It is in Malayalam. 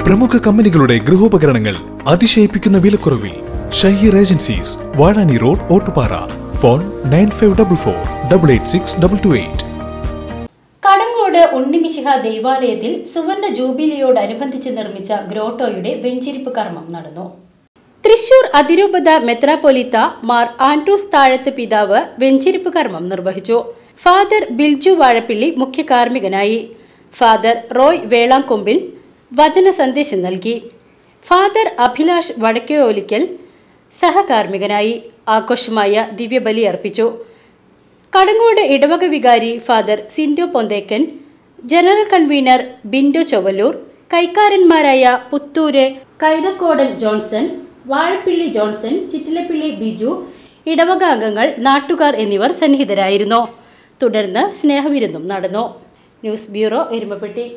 പ്രമുഖ കമ്പനികളുടെ ഗൃഹോപകരണങ്ങൾ അതിശയിപ്പിക്കുന്ന വിലക്കുറവിൽ. Shaheer agencies, Vazhani road, Ottupara. Phone 9544886228. Kadangode Unnimishiha ദൈവാലയത്തിൽ സുവർണ ജൂബിലിയോടനുബന്ധിച്ച് നിർമ്മിച്ച ഗ്രോട്ടോയുടെ വെഞ്ചിരിപ്പ് കർമ്മം നടന്നു. തൃശൂർ അതിരൂപത മെത്രാപ്പൊലീത്ത മാർ ആൻഡ്രൂസ് താഴത്ത് പിതാവ് വെഞ്ചിരിപ്പ് കർമ്മം നിർവഹിച്ചു. ഫാദർ ബിൽജു വാഴപ്പിള്ളി മുഖ്യ കാർമ്മികനായി. ഫാദർ റോയ് വേളാങ്കൊമ്പിൽ വചന സന്ദേശം നൽകി. ഫാദർ അഭിലാഷ് വടക്കേഓലിക്കൽ സഹകാർമ്മികനായി. ആഘോഷമായ ദിവ്യബലി അർപ്പിച്ചു. കടങ്ങോട് ഇടവക വികാരി father Sindo Ponthekkan, general convener Bindo Chowalloor, കൈക്കാരന്മാരായ പുത്തൂര് കൈതക്കോടൻ ജോൺസൺ, വാഴപ്പിള്ളി ജോൺസൺ, ചിറ്റിലപ്പിള്ളി ബിജു, ഇടവക അംഗങ്ങൾ, നാട്ടുകാർ എന്നിവർ സന്നിഹിതരായിരുന്നു. തുടർന്ന് സ്നേഹവിരുന്നും നടന്നു. News bureau, Erumapetty.